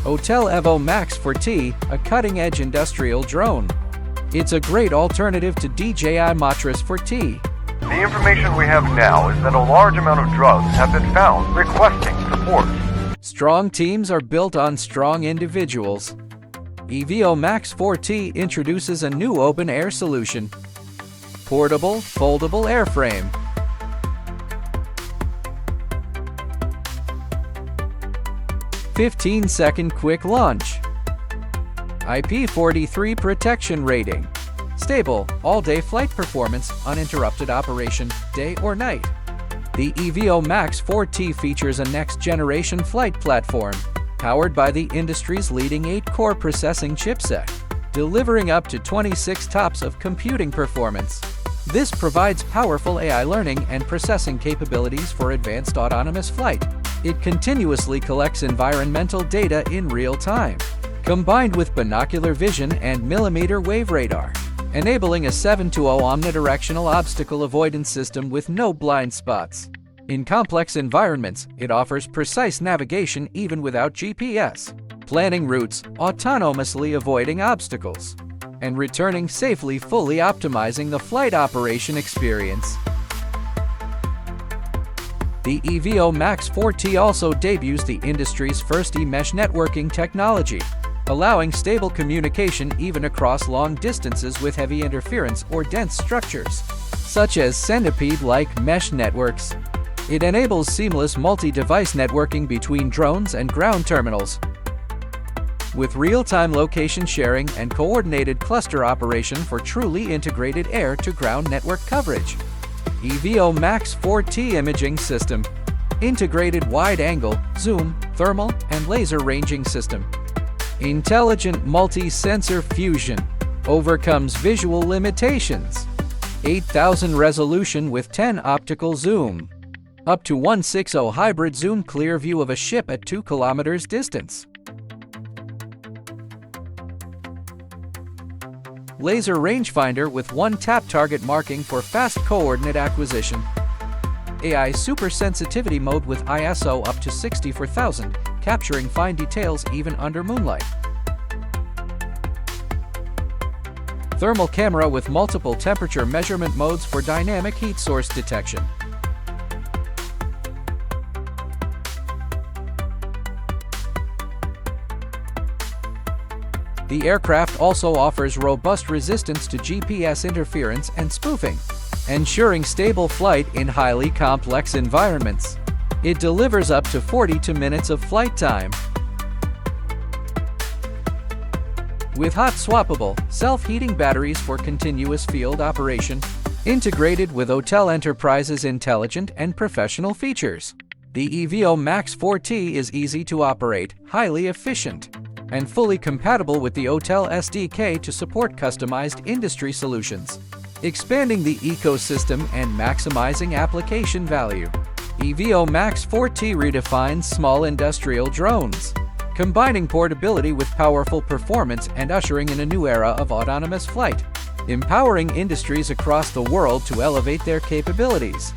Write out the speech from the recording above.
AUTEL EVO Max 4T, a cutting-edge industrial drone. It's a great alternative to DJI MATRICE 4T. The information we have now is that a large amount of drugs have been found requesting support. Strong teams are built on strong individuals. EVO Max 4T introduces a new open-air solution. Portable, foldable airframe. "15-second quick launch. IP43 protection rating. Stable, all-day flight performance, uninterrupted operation, day or night." The EVO Max 4T features a next-generation flight platform, powered by the industry's leading 8-core processing chipset, delivering up to 26 TOPS of computing performance. This provides powerful AI learning and processing capabilities for advanced autonomous flight. It continuously collects environmental data in real time, combined with binocular vision and millimeter wave radar, enabling a 7-0 omnidirectional obstacle avoidance system with no blind spots. In complex environments, it offers precise navigation even without GPS, planning routes, autonomously avoiding obstacles, and returning safely, fully optimizing the flight operation experience. The EVO Max 4T also debuts the industry's first mesh networking technology, allowing stable communication even across long distances with heavy interference or dense structures, such as centipede-like mesh networks. It enables seamless multi-device networking between drones and ground terminals, with real-time location sharing and coordinated cluster operation for truly integrated air-to-ground network coverage. EVO Max 4T imaging system. Integrated wide-angle, zoom, thermal, and laser ranging system. Intelligent multi-sensor fusion. Overcomes visual limitations. 8000 resolution with 10 optical zoom. Up to 160 hybrid zoom clear view of a ship at 2 kilometers distance. Laser rangefinder with one-tap target marking for fast coordinate acquisition. AI super sensitivity mode with ISO up to 64,000, capturing fine details even under moonlight. Thermal camera with multiple temperature measurement modes for dynamic heat source detection. The aircraft also offers robust resistance to GPS interference and spoofing, ensuring stable flight in highly complex environments. It delivers up to 42 minutes of flight time. With hot swappable, self-heating batteries for continuous field operation, integrated with AUTEL Enterprise's intelligent and professional features. The EVO Max 4T is easy to operate, highly efficient, and fully compatible with the AUTEL SDK to support customized industry solutions, expanding the ecosystem and maximizing application value. EVO Max 4T redefines small industrial drones, combining portability with powerful performance and ushering in a new era of autonomous flight, empowering industries across the world to elevate their capabilities.